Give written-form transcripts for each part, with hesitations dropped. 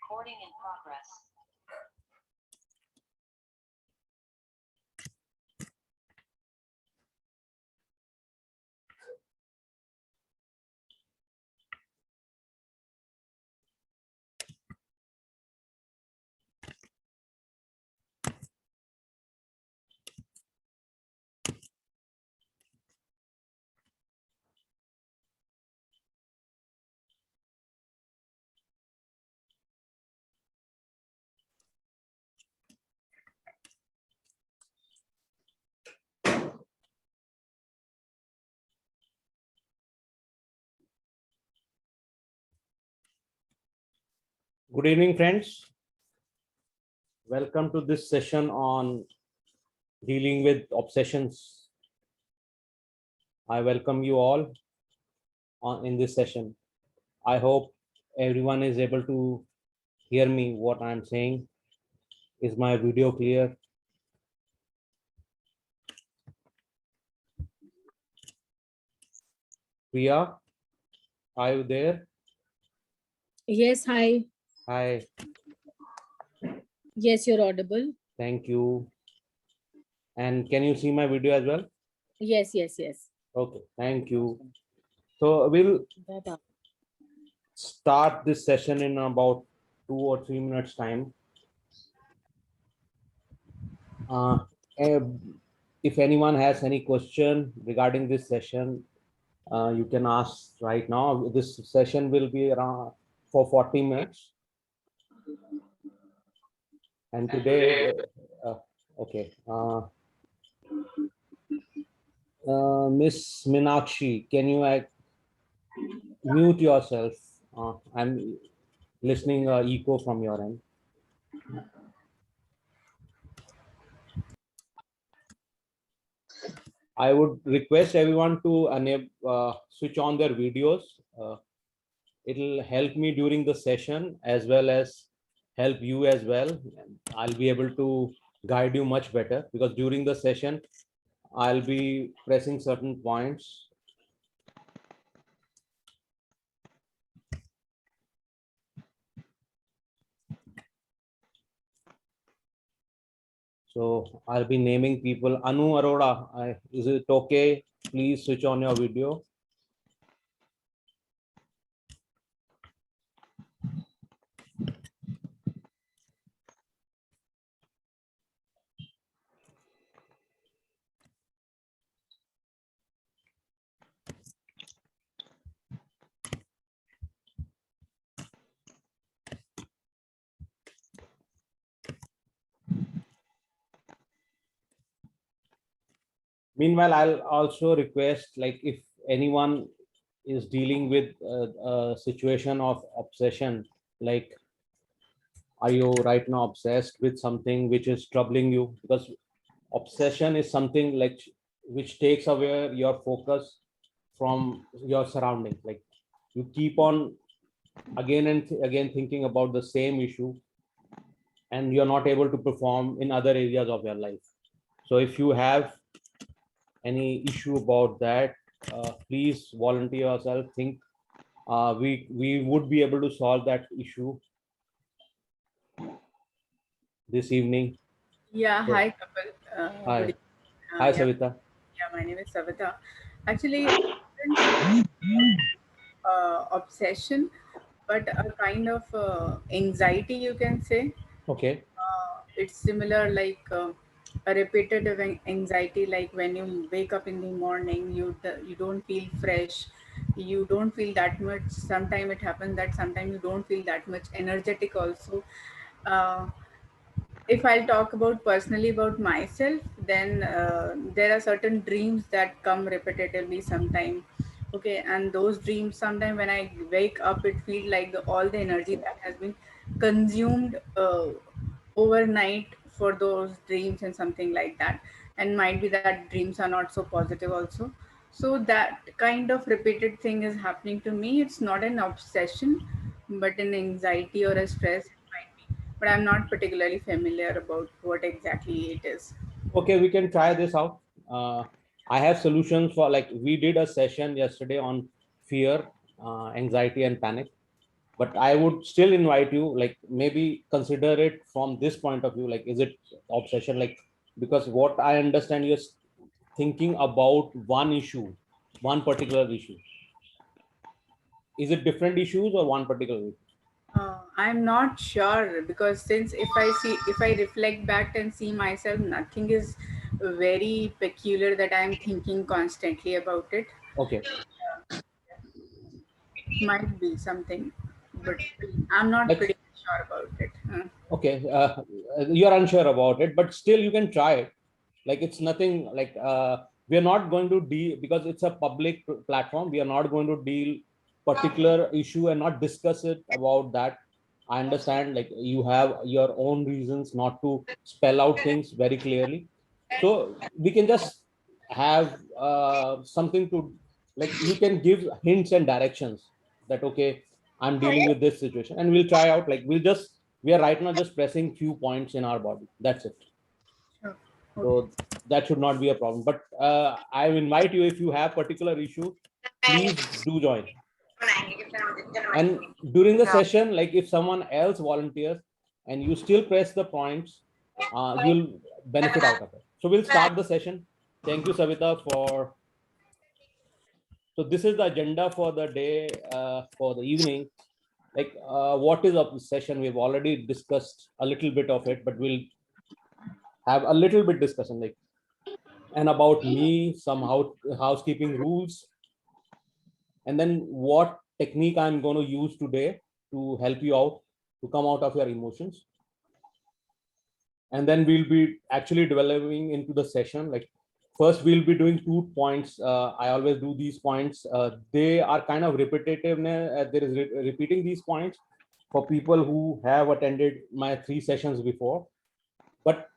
Recording in progress. Good evening, friends. Welcome to this session on dealing with obsessions. I welcome you all in this session. I hope everyone is able to hear me what I'm saying. Is my video clear? Priya, are you there? Yes, hi. Hi, Yes, you're audible. thank you. And can you see my video as well? Yes, yes, yes. Okay, thank you. So we'll start this session in about 2 or 3 minutes time. Uh, eh, if anyone has any question regarding this session, you can ask right now. This session will be around for 40 minutes. And today, okay, Miss Meenakshi, can you mute yourself? I'm listening echo from your end. I would request everyone to switch on their videos. It'll help me during the session as well as help you as well. I'll be able to guide you much better because during the session, I'll be pressing certain points. So I'll be naming people. Anu Arora, is it okay? Please switch on your video. Meanwhile, I'll also request, like, if anyone is dealing with a situation of obsession, like, are you right now obsessed with something which is troubling you? Because obsession is something like which takes away your focus from your surroundings. Like, you keep on again and again thinking about the same issue, and you're not able to perform in other areas of your life. So if you have any issue about that, please volunteer yourself. Think we would be able to solve that issue this evening. Yeah, So, hi Kapil. hi. Good evening. Hi, Yeah, Savita. my name is Savita. Actually, obsession, but a kind of anxiety, you can say. Okay. It's similar like a repetitive anxiety, like when you wake up in the morning, you don't feel fresh, you don't feel that much. Sometimes it happens that sometimes you don't feel that much energetic also. Uh, if I'll talk about personally about myself, then there are certain dreams that come repetitively sometime. Okay, and those dreams sometime when I wake up, it feels like all the energy that has been consumed overnight for those dreams and something like that. And might be that dreams are not so positive also. So that kind of repeated thing is happening to me. It's not an obsession, but an anxiety or a stress it might be, but I'm not particularly familiar about what exactly it is. Okay, we can try this out. I have solutions for, like, we did a session yesterday on fear, anxiety, and panic. but I would still invite you, like maybe consider it from this point of view, like is it obsession, like, because what I understand, you're thinking about one issue, one particular issue. Is it different issues or one particular issue? I'm not sure, because since if I reflect back and see myself, nothing is very peculiar that I'm thinking constantly about it. Okay. Might be something, but I'm not Like, pretty sure about it. okay, you're unsure about it, but still you can try it. Like, it's nothing like, we're not going to deal, because it's a public platform, we are not going to deal particular issue and not discuss it about that. I understand, like, you have your own reasons not to spell out things very clearly, so we can just have something to, like, you can give hints and directions that, okay, I'm dealing with this situation, and we'll try out, like, we are right now just pressing few points in our body, that's it. Sure. Okay. So that should not be a problem, but I invite you, if you have particular issue, please do join. And during the session, like, if someone else volunteers and you still press the points, you'll benefit out of it. So we'll start the session. Thank you, Savita, for, so this is the agenda for the day, for the evening. Like, what is up session, we've already discussed a little bit of it, but we'll have a little bit discussion, like, and about me, some housekeeping rules, and then what technique I'm going to use today to help you out to come out of your emotions. And then we'll be actually developing into the session. Like, first we'll be doing 2 points. I always do these points. They are kind of repetitive. There is repeating these points for people who have attended my 3 sessions before. But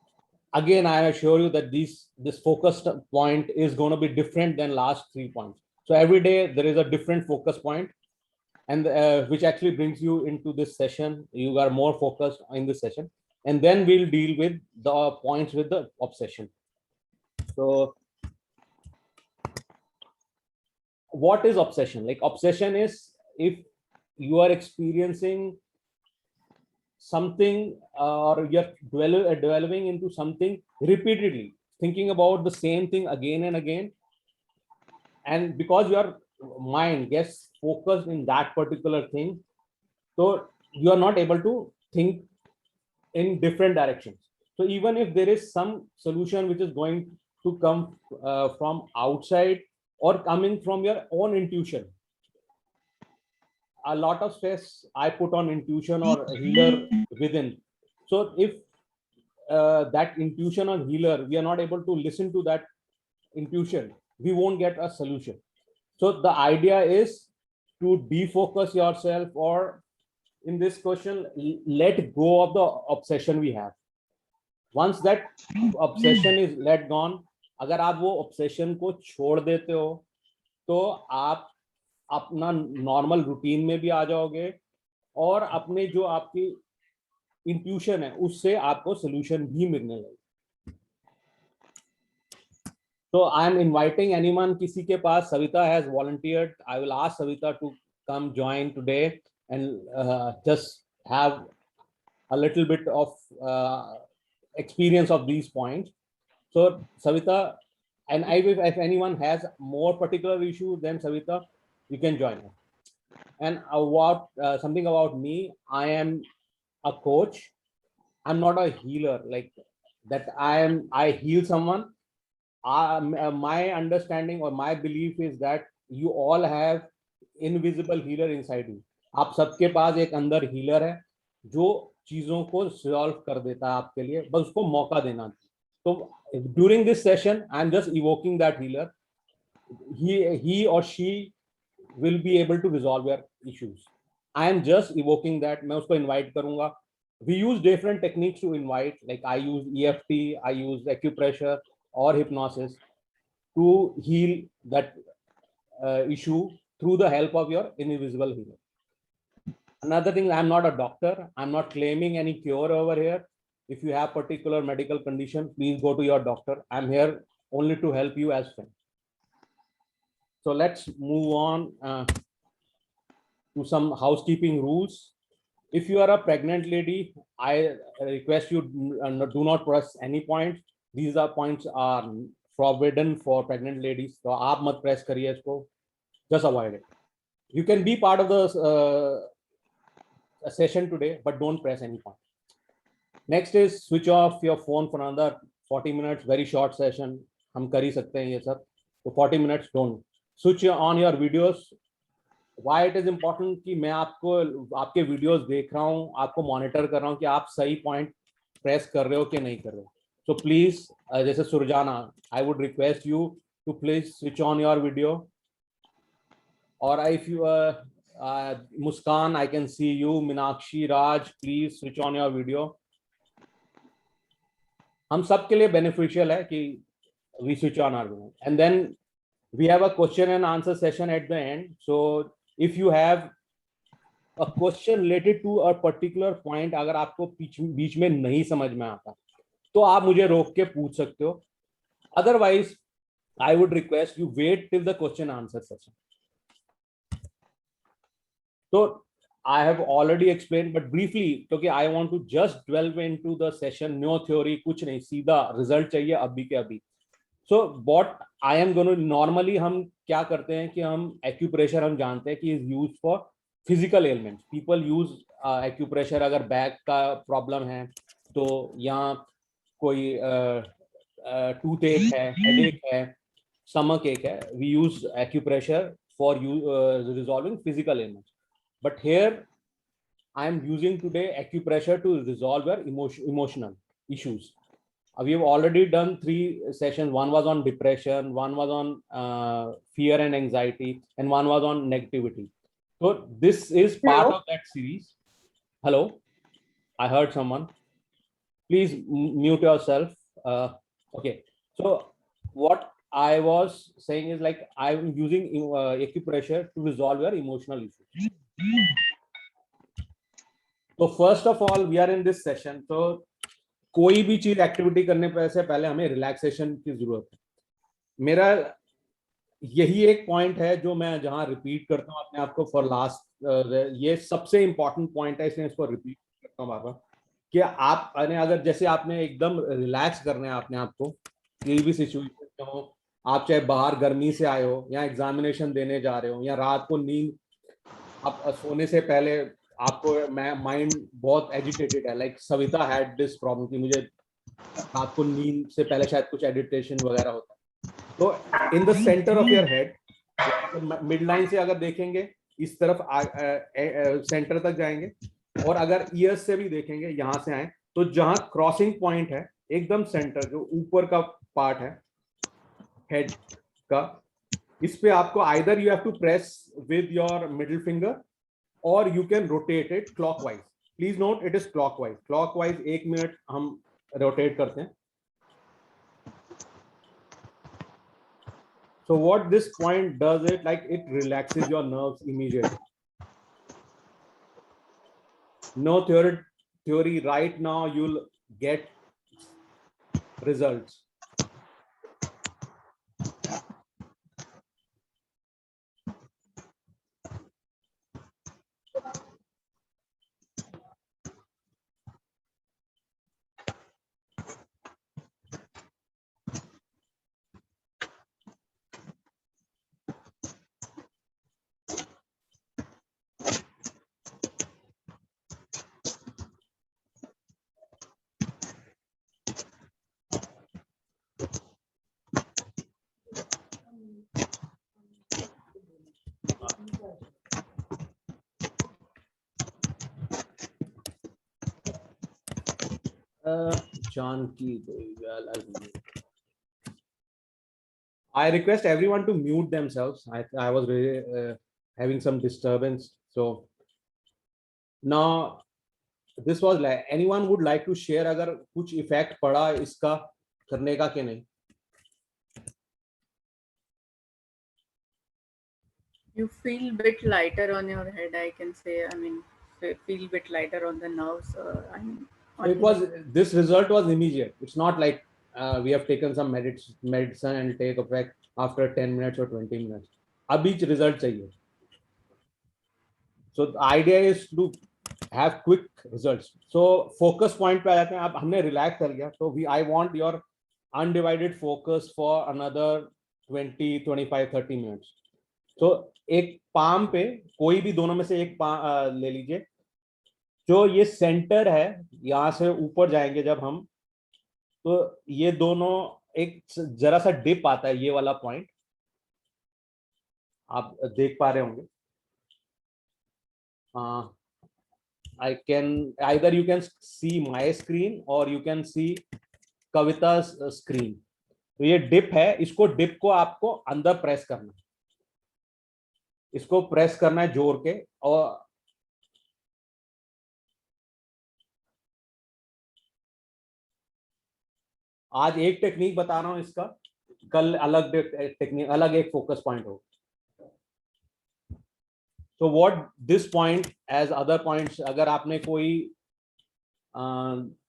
again, I assure you that this focused point is going to be different than last 3 points. So every day there is a different focus point, and which actually brings you into this session. You are more focused in this session, and then we'll deal with the points with the obsession. So what is obsession? Like, obsession is if you are experiencing something, or you're developing into something repeatedly, thinking about the same thing again and again, and because your mind gets focused in that particular thing, so you are not able to think in different directions. So even if there is some solution which is going to come from outside or coming from your own intuition, a lot of stress I put on intuition or healer within. So if that intuition or healer, we are not able to listen to that intuition, we won't get a solution. So the idea is to defocus yourself, or in this question, let go of the obsession we have. Once that obsession is let gone, अगर आप वो obsession को छोड़ देते हो, तो आप अपना नॉर्मल रूटीन में भी आ जाओगे, और अपने जो आपकी इंट्यूशन है उससे आपको सोल्यूशन भी मिलने लगे. So I am inviting anyone, किसी के पास, Savita has volunteered. I will ask Savita to come join today and just have a little bit of experience of these points. So Savita, and if anyone has more particular issue than Savita, you can join. And about something about me, I am a coach. I'm not a healer, like that I heal someone. My understanding or my belief is that you all have invisible healer inside you. आप सबके पास एक अंदर healer है जो चीजों को solve कर देता है आपके लिए, बस उसको मौका देना. तो during this session I'm just evoking that healer. He or she will be able to resolve your issues. I am just evoking that. मैं उसको invite करूंगा. We use different techniques to invite, like I use EFT, I use acupressure or hypnosis to heal that issue through the help of your invisible healer. Another thing, I'm not a doctor. I'm not claiming any cure over here. If you have particular medical condition, please go to your doctor. I'm here only to help you as friend. So let's move on. to some housekeeping rules. If you are a pregnant lady, I request you do not press any points. These are points are forbidden for pregnant ladies. So आप मत press करिए इसको. Just avoid it. You can be part of the session today, but don't press any point. Next is switch off your phone for another 40 minutes. Very short session. हम कर ही सकते हैं ये सब. So 40 minutes. Don't switch on your videos. Why it is important कि मैं आपको आपके वीडियोस देख रहा हूँ, आपको मॉनिटर कर रहा हूँ कि आप सही पॉइंट प्रेस कर रहे हो कि नहीं कर रहे हो. So please, जैसे सुरजाना, I would request you to please switch on your video. Or if you Muskan, I can see you. Minakshi, Raj, please switch on your video. हम सब के लिए beneficial है कि we switch on our video. And then we have a question and answer session at the end. So if you have a question related to a particular point, अगर आपको बीच में नहीं समझ में आता तो आप मुझे रोक के पूछ सकते हो. Otherwise, I would request you wait till the question answer session. So I have already explained, but briefly, क्योंकि I want to just delve into the session. No theory, कुछ नहीं, सीधा result चाहिए अभी के अभी. So what I am going to normally हम क्या करते हैं कि हम acupressure हम जानते हैं कि is used for physical ailments. People use acupressure अगर back का problem है तो यहाँ कोई toothache है, headache है, stomach ache है, we use acupressure for resolving physical ailments. But here I am using today acupressure to resolve your emotional issues. We have already done 3 sessions. One was on depression, one was on fear and anxiety, and one was on negativity. So this is part of that series. Hello, I heard someone. Please mute yourself. Okay. So what I was saying is like I'm using acupressure to resolve your emotional issues. So first of all, we are in this session. So कोई भी चीज activity करने से पहले हमें relaxation की जरूरत है. मेरा यही एक पॉइंट है जो मैं जहां रिपीट करता हूं अपने आप को फॉर लास्ट. ये सबसे इंपॉर्टेंट पॉइंट है, इसलिए इसको रिपीट करता हूं बार-बार कि आप अगर जैसे आपने एकदम रिलैक्स करना है अपने आप को कोई भी सिचुएशन में हो, आप चाहे बाहर गर्मी से आए हो या एग्जामिनेशन देने जा रहे हो या रात को नींद आप सोने से पहले आपको माइंड बहुत एजिटेटेड है. Like Savita had this problem कि मुझे रात को नींद से पहले शायद कुछ एडिटेशन वगैरह होता है. तो in the centre of your head, mid line से अगर देखेंगे इस तरफ सेंटर तक जाएंगे, और अगर ईयर्स से भी देखेंगे यहाँ से आए तो जहां क्रॉसिंग पॉइंट है एकदम सेंटर जो ऊपर का पार्ट है हेड का, इस पे आपको either you have to press with your middle finger or you can rotate it clockwise. Please note it is clockwise. Clockwise 1 minute हम rotate करते हैं. So what this point does it like it relaxes your nerves immediately. No theory right now you'll get results. Janki, I request everyone to mute themselves. I was really having some disturbance. So now this was like anyone would like to share अगर कुछ effect पड़ा इसका करने का कि नहीं? You feel bit lighter on your head, I can say. I mean, feel bit lighter on the nerves. I mean, it was this result was immediate. It's not like we have taken some medicine and take effect after 10 minutes or 20 minutes. अभी result चाहिए. So the idea is to have quick results. So focus point पे आ जाते हैं. अब हमने relax कर लिया, so I want your undivided focus for another 20, 25, 30 minutes. So एक palm पे कोई भी दोनों में से एक ले लीजिए. जो ये सेंटर है, यहाँ से ऊपर जाएंगे जब हम, तो ये दोनों एक जरा सा डिप आता है, ये वाला पॉइंट आप देख पा रहे होंगे. I can either you can see my screen or you can see Kavita's screen. तो ये डिप है, इसको डिप को आपको अंदर प्रेस करना है, इसको प्रेस करना है जोर के. और आज एक टेक्निक बता रहा हूं इसका, कल अलग टेक्निक, अलग एक फोकस पॉइंट हो. So what this point as other points, अगर आपने कोई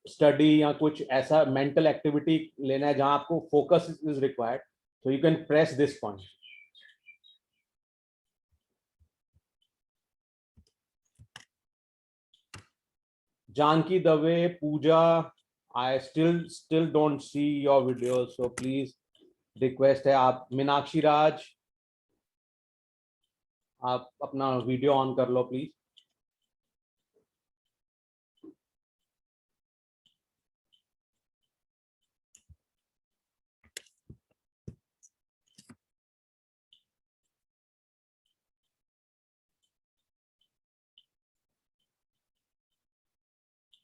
स्टडी या कुछ ऐसा मेंटल एक्टिविटी लेना है जहां आपको focus is required, so you can press this point. Janki Dave, Pooja, I still don't see your videos, so please request है आप. मीनाक्षी राज, आप अपना वीडियो ऑन कर लो please.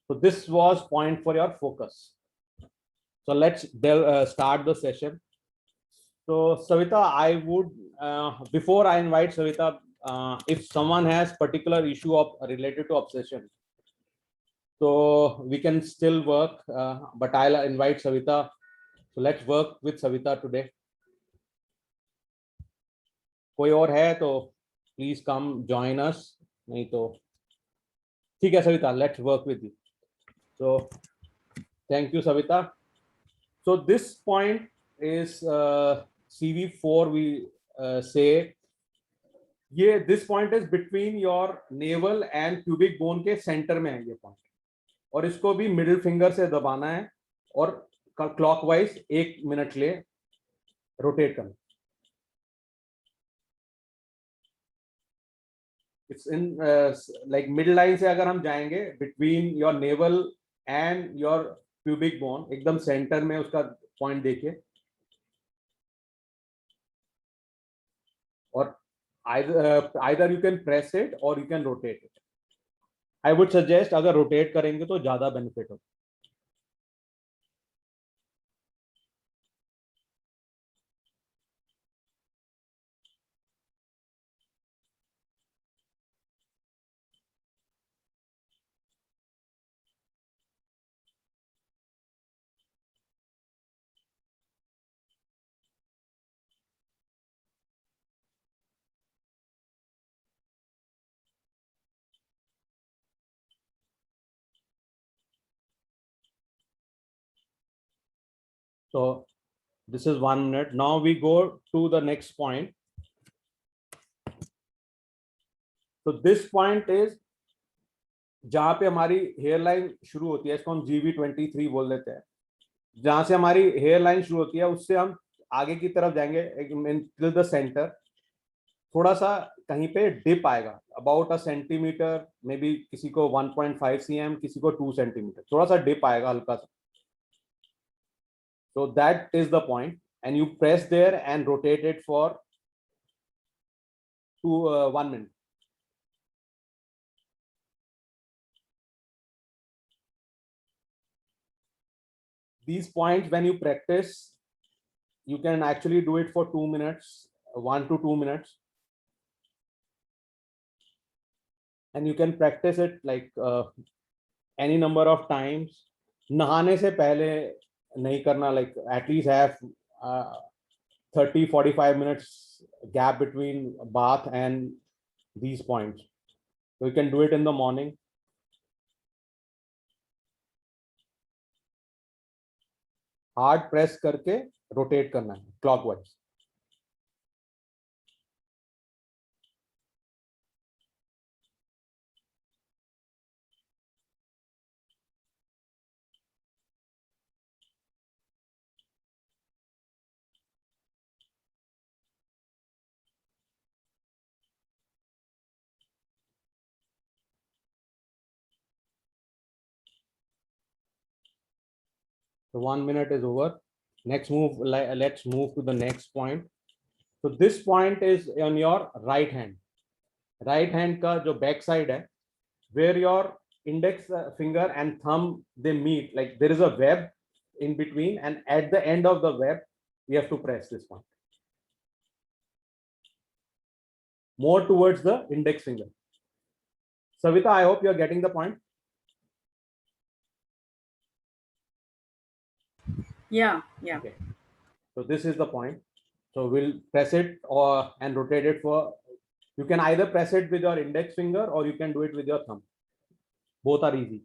So this was point for your focus. So let's start the session. So Savita, I would before I invite Savita, if someone has particular issue of related to obsession, so we can still work, but I'll invite Savita. So let's work with Savita today. कोई और है तो please come join us. नहीं तो ठीक है Savita, let's work with you. So thank you Savita. So this point is CV4, we say ये this point is between your navel and pubic bone के center में है ये point, और इसको भी middle finger से दबाना है और clockwise 1 मिनट ले rotate करना. It's in like middle line से अगर हम जाएंगे between your navel and your pubic bone, एकदम center में उसका point देखिए, और either you can press it or you can rotate it. I would suggest अगर rotate करेंगे तो ज़्यादा benefit हो. So this is 1 minute. Now we go to the next point. So this point is जहाँ पे हमारी हेयर लाइन शुरू होती है, इसको हम GV23 बोल देते हैं. जहाँ से हमारी हेयर लाइन शुरू होती है उससे हम आगे की तरफ जाएंगे till the center. थोड़ा सा कहीं पे डिप आएगा, about a centimeter, maybe किसी को 1.5 cm, किसी को 2 centimeter, थोड़ा सा डिप आएगा हल्का सा. So that is the point, and you press there and rotate it for 1 minute. These points, when you practice, you can actually do it for 2 minutes, 1 to 2 minutes, and you can practice it like any number of times. नहाने से पहले नहीं करना, like at least have 30-45 minutes gap between bath and these points. So you can do it in the morning. Hard press करके rotate करना है clockwise. So 1 minute is over. Next move, let's move to the next point. So this point is on your right hand. Right hand का जो back side है, where your index finger and thumb they meet, like there is a web in between, and at the end of the web we have to press this point more towards the index finger. Savita, I hope you are getting the point. Yeah, yeah. Okay, so this is the point. So we'll press it and rotate it for, you can either press it with your index finger or you can do it with your thumb. Both are easy.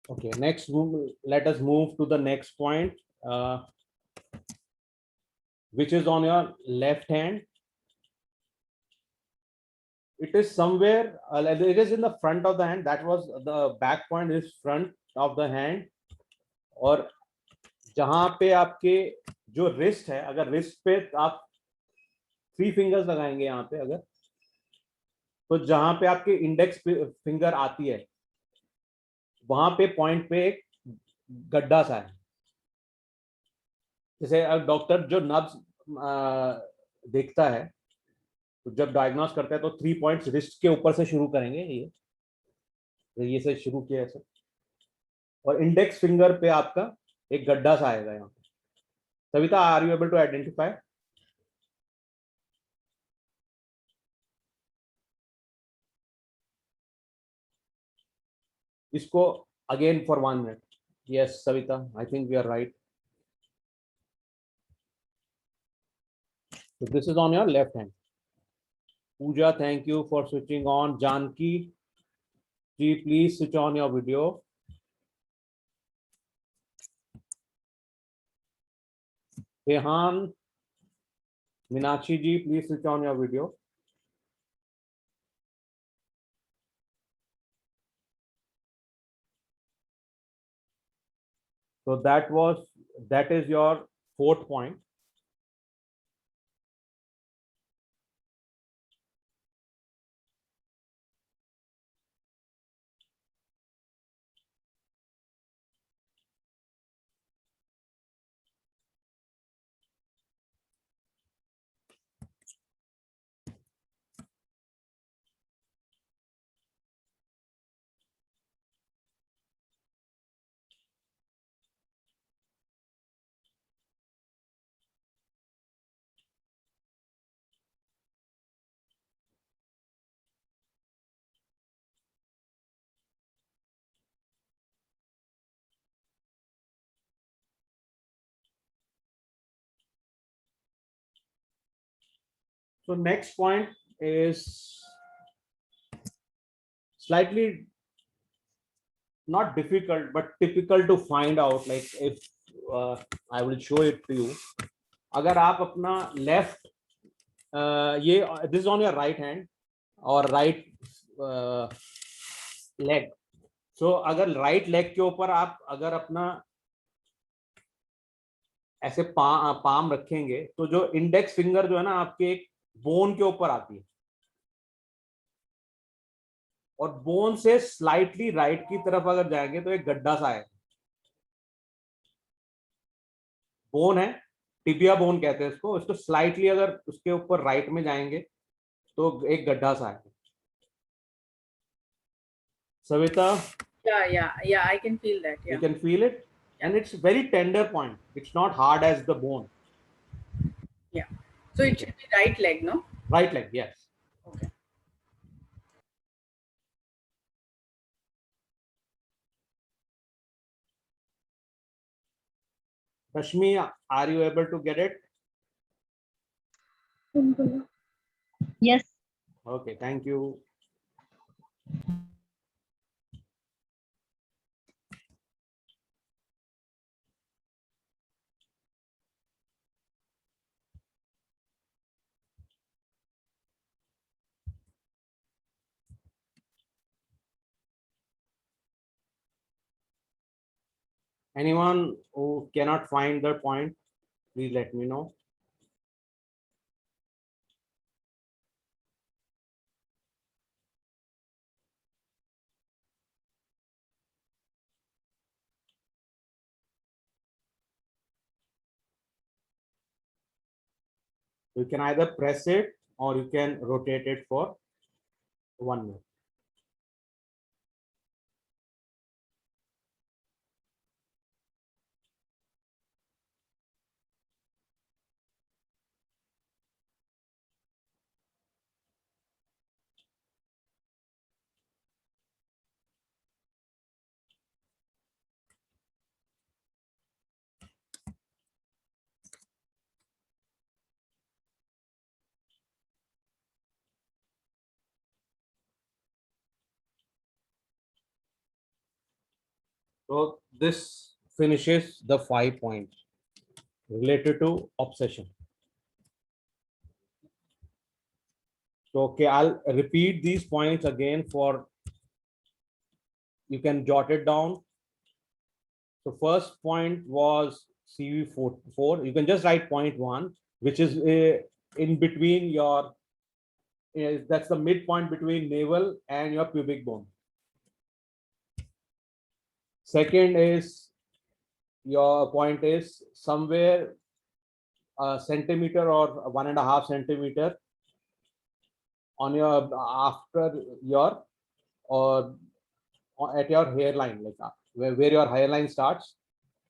Okay, next move, let us move to the next point, which is on your left hand. It is somewhere, it is in the front of the hand. That was the back point is front of the hand. और जहां पे आपके जो wrist है, अगर wrist पे आप 3 fingers लगाएंगे यहाँ पे अगर, तो जहां पे आपके इंडेक्स फिंगर आती है वहां पे पॉइंट पे एक गड्ढा सा है. जैसे डॉक्टर जो नब्ज देखता है, तो जब डायग्नोस करता है तो 3 पॉइंट्स रिस्ट के ऊपर से शुरू करेंगे. ये से शुरू किया ऐसे, और इंडेक्स फिंगर पे आपका एक गड्ढा सा आएगा यहाँ पे. Savita, are you able to identify? इसको again for 1 minute. Yes Savita, I think we are right. So this is on your left hand. Pooja, thank you for switching on. Janki ji, please switch on your video. Rehan, Meenakshi ji, please switch on your video. So that is your 4th point. So next point is slightly not difficult but typical to find out. Like if I will show it to you. अगर आप अपना left ये this is on your right hand और right leg. सो अगर right leg के ऊपर आप अगर अपना ऐसे पाम रखेंगे तो जो इंडेक्स फिंगर जो है ना आपके एक बोन के ऊपर आती है, और बोन से स्लाइटली राइट की तरफ अगर जाएंगे तो एक गड्ढा सा है. बोन है, टिबिया बोन कहते हैं इसको. स्लाइटली अगर उसके ऊपर राइट में जाएंगे तो एक गड्ढा सा है. Savita, Yeah, I can feel that. you Yeah. can feel it, and it's very tender point. It's not hard as the bone. Yeah. So it should be right leg, no? Right leg, yes. Okay. Rashmi, are you able to get it? Yes. Okay, thank you. Anyone who cannot find the point, please let me know. You can either press it or you can rotate it for 1 minute. So this finishes the 5 points related to obsession. So, okay, I'll repeat these points again for, you can jot it down. So first point was CV4. You can just write point 1, which is in between your, that's the midpoint between navel and your pubic bone. Second is, your point is somewhere a centimeter or 1.5 centimeter on your, after your, or at your hairline, like where your hairline starts,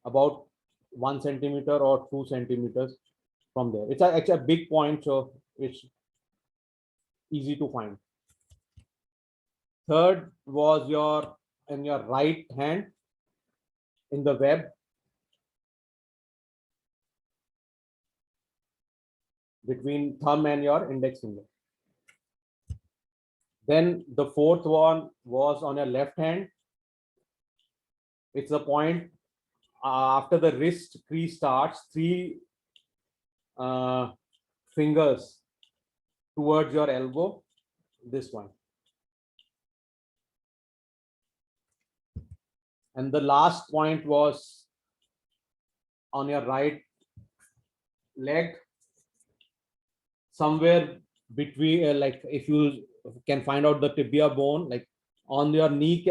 about 1 centimeter or 2 centimeters from there. It's actually a big point, so it's easy to find. Third was your, in your right hand in the web, between thumb and your index finger. Then the fourth one was on your left hand. It's the point after the wrist crease starts, 3 fingers towards your elbow, this one. And the last point was on your right leg, somewhere between, like if you can find out the tibia bone, like on your knee,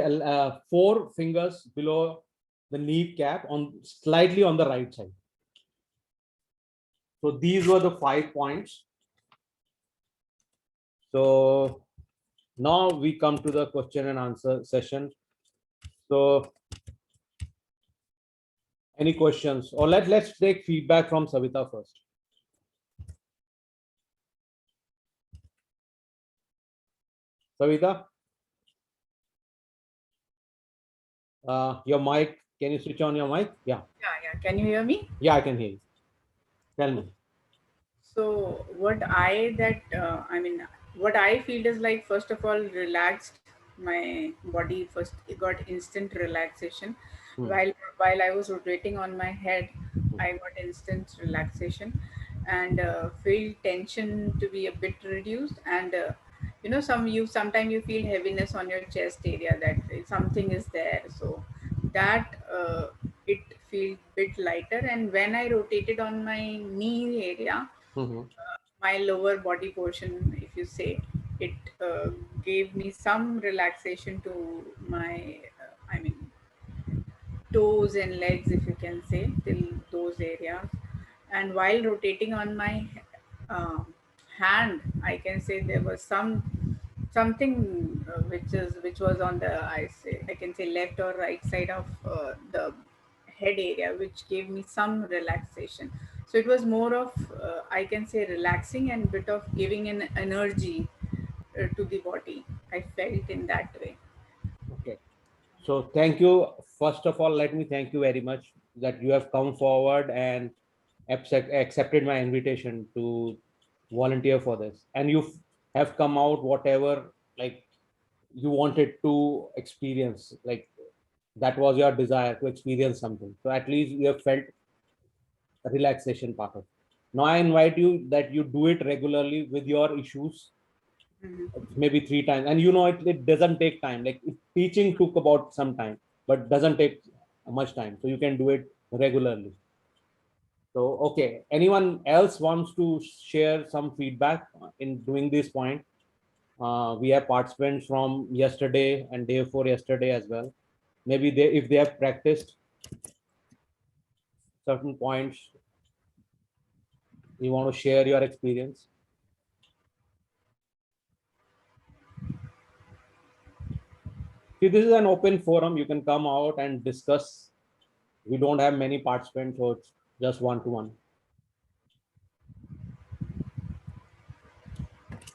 4 fingers below the knee cap, on slightly on the right side. So these were the 5 points. So now we come to the question and answer session. So any questions, or let's take feedback from Savita first. Savita, your mic, can you switch on your mic? Yeah, Yeah. Can you hear me? yeah, I can hear you. Tell me. So what what I feel is like, first of all, relaxed my body. First, it got instant relaxation. Hmm. While I was rotating on my head, I got instant relaxation, and feel tension to be a bit reduced. And sometimes you feel heaviness on your chest area, that something is there. So that it feels bit lighter. And when I rotated on my knee area, Mhm. my lower body portion, if you say, it gave me some relaxation to my, toes and legs, if you can say, till those areas. And while rotating on my hand, I can say there was some something which was on the I can say left or right side of the head area, which gave me some relaxation. So it was more of I can say relaxing and bit of giving an energy to the body. I felt in that way. Okay. So thank you. First of all, let me thank you very much that you have come forward and accepted my invitation to volunteer for this. And you have come out whatever like you wanted to experience, like that was your desire to experience something. So at least you have felt a relaxation part of it. Now I invite you that you do it regularly with your issues, Mhm. maybe 3 times, and it doesn't take time. Like teaching took about some time, but doesn't take much time, so you can do it regularly. So okay, anyone else wants to share some feedback in doing this point? We have participants from yesterday and day before yesterday as well. Maybe if they have practiced certain points, you want to share your experience. See, this is an open forum. You can come out and discuss. We don't have many participants, so it's just one-to-one.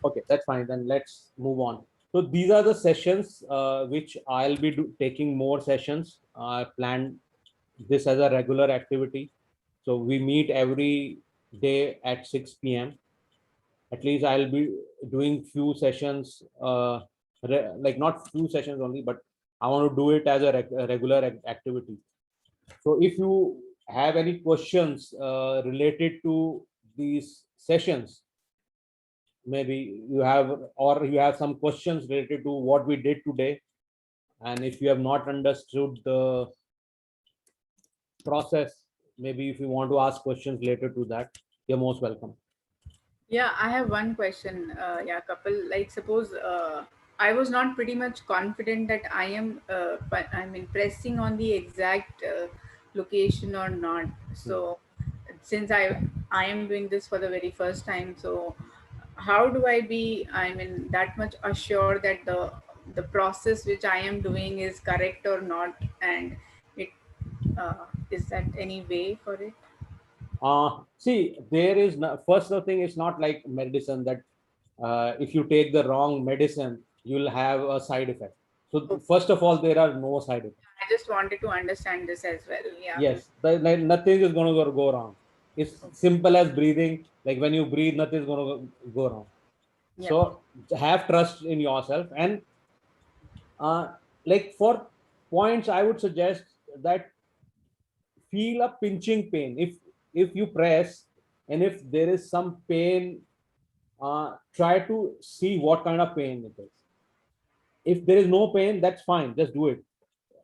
Okay, that's fine. Then let's move on. So these are the sessions which I'll be taking more sessions. I planned this as a regular activity. So we meet every day at 6 p.m. At least I'll be doing few sessions, like not few sessions only, but I want to do it as a regular activity. So if you have any questions related to these sessions, maybe you have some questions related to what we did today, and if you have not understood the process, maybe if you want to ask questions related to that, you're most welcome. Yeah, I have one question. Yeah, couple. Like, suppose I was not pretty much confident that I am, but I mean, pressing on the exact location or not. So, since I am doing this for the very first time, so how do I be? I mean, that much assured that the process which I am doing is correct or not, and it is that any way for it? See, there is no, first thing, it's not like medicine that if you take the wrong medicine, you'll have a side effect. So first of all, there are no side effects. I just wanted to understand this as well. Yeah. Yes, nothing is going to go wrong. It's simple as breathing. Like when you breathe, nothing is going to go wrong. Yeah. So have trust in yourself. And like for points, I would suggest that feel a pinching pain. If you press and if there is some pain, try to see what kind of pain it is. If there is no pain, that's fine, just do it.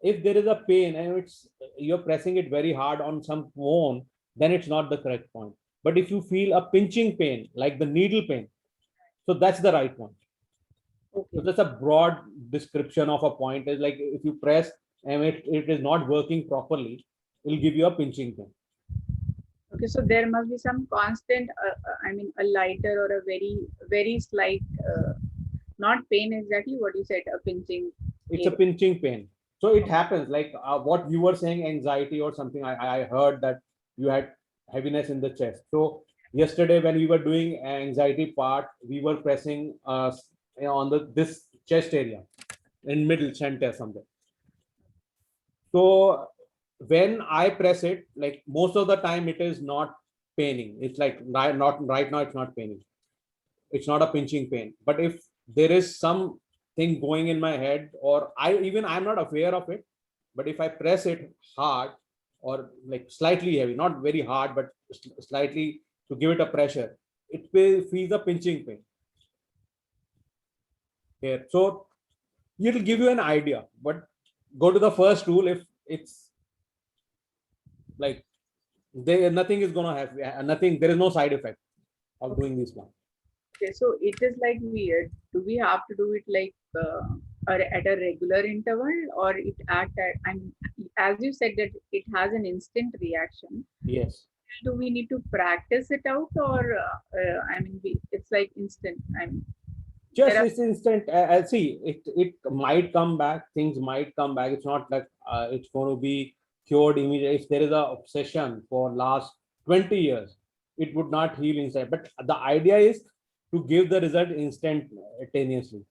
If there is a pain and you're pressing it very hard on some bone, then it's not the correct point. But if you feel a pinching pain like the needle pain, so that's the right one. Okay. So that's a broad description of a point. Is like if you press and it is not working properly, it'll give you a pinching pain. Okay, so there must be some constant, I mean, a lighter or a very slight, not pain exactly what you said, a pinching. It's a pinching pain. So it happens like what you were saying, anxiety or something. I heard that you had heaviness in the chest. So yesterday when we were doing anxiety part, we were pressing on this chest area in middle center something. So when I press it, like most of the time it is not paining. It's like not right now, it's not paining. It's not a pinching pain. But if there is some thing going in my head, or I'm not aware of it, but if I press it hard or like slightly heavy, not very hard, but slightly to give it a pressure, it feels a pinching pain here. So it'll give you an idea, but go to the first rule. If it's like nothing is going to have nothing, there is no side effect of doing this one. Okay, so it is like weird. Do we have to do it like at a regular interval, or it act at? I mean, as you said that it has an instant reaction. Yes. Do we need to practice it out, or I mean, it's like instant? I mean, just There are- it's instant. See, it might come back. Things might come back. It's not like it's going to be cured immediately. If there is a obsession for last 20 years, it would not heal inside. But the idea is to give the result instantaneously.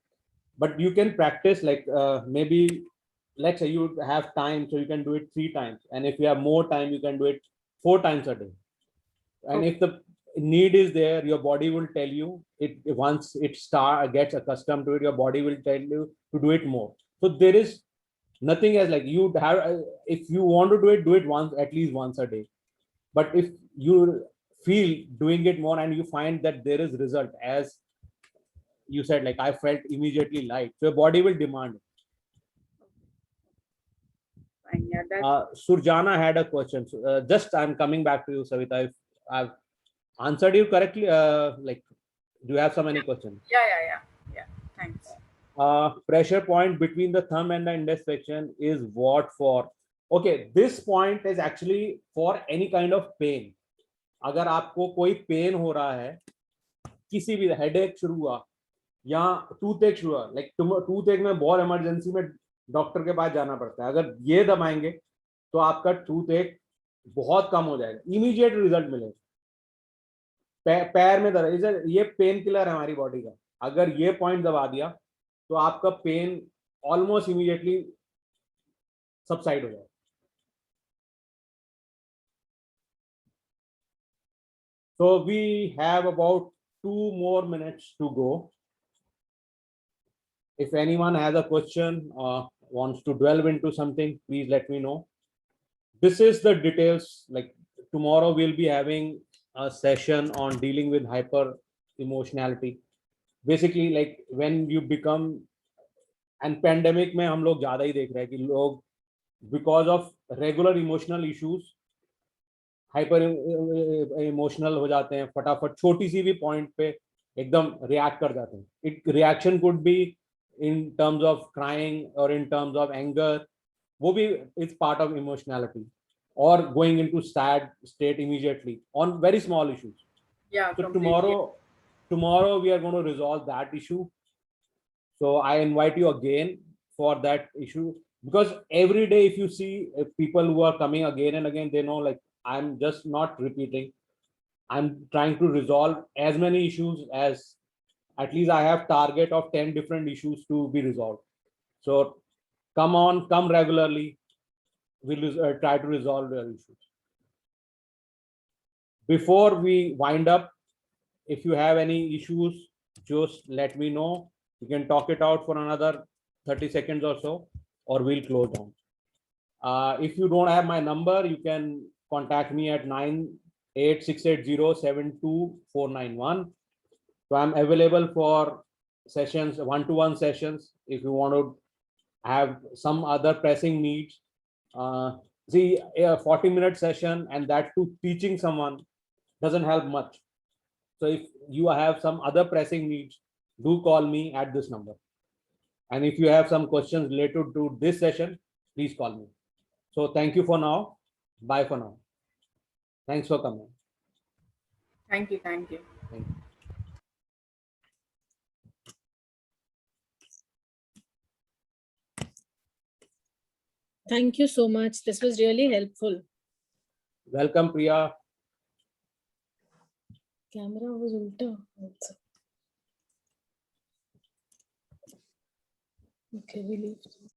But you can practice, like maybe let's say you have time, so you can do it 3 times, and if you have more time, you can do it 4 times a day. And Okay. if the need is there, your body will tell you it. Once it gets accustomed to it, your body will tell you to do it more. So there is nothing as like you have, if you want to do it once, at least once a day. But if you feel doing it more and you find that there is result, as you said, like I felt immediately light, so your body will demand it. Fine. Yeah, that's Surjana had a question. So, just I'm coming back to you, Savita. If I've answered you correctly, like, do you have some any questions? yeah. Thanks. Pressure point between the thumb and the index section is what for? Okay, this point is actually for any kind of pain. अगर आपको कोई pen हो रहा है, किसी भी headache शुरू हुआ या टूथ एक शुरू हुआ, लाइक टूथ एक में बहुत इमरजेंसी में डॉक्टर के पास जाना पड़ता है, अगर ये दबाएंगे तो आपका टूथ एक बहुत कम हो जाएगा, इमीडिएट रिजल्ट मिलेगा. पैर में दर्द, ये पेन किलर है हमारी बॉडी का. अगर ये पॉइंट दबा दिया तो आपका पेन ऑलमोस्ट इमीडिएटली सबसाइड हो जाएगा. So we have about 2 more minutes to go. If anyone has a question or wants to delve into something, please let me know. This is the details. Like tomorrow we'll be having a session on dealing with hyper emotionality. Basically, like when you become, and pandemic में हम लोग ज़्यादा ही देख रहे हैं कि लोग because of regular emotional issues hyper emotional हो जाते हैं, फटाफट छोटी सी भी पॉइंट पे एकदम रिएक्ट कर जाते हैं. It reaction could be in terms of crying और इन टर्म्स ऑफ एंगर, वो भी इट्स पार्ट ऑफ इमोशनैलिटी, और going into sad state immediately on very small issues. Yeah, So completely. tomorrow we are going to resolve that issue. So I invite you again for that issue, because every day if you see people who are coming again and again, they know like I'm just not repeating. I'm trying to resolve as many issues as, at least I have target of 10 different issues to be resolved. So come regularly. We'll try to resolve the issues. Before we wind up, if you have any issues, just let me know. You can talk it out for another 30 seconds or so, or we'll close down. If you don't have my number, you can contact me at 986807241. So I'm available for sessions, one-to-one sessions. If you want to have some other pressing needs, see, a 40-minute session and that too teaching someone doesn't help much. So if you have some other pressing needs, do call me at this number. And if you have some questions related to this session, please call me. So thank you for now. Bye for now. Thanks for coming. Thank you. Thank you. Thank you so much. This was really helpful. Welcome, Priya. Camera was ulta also. Okay, we leave.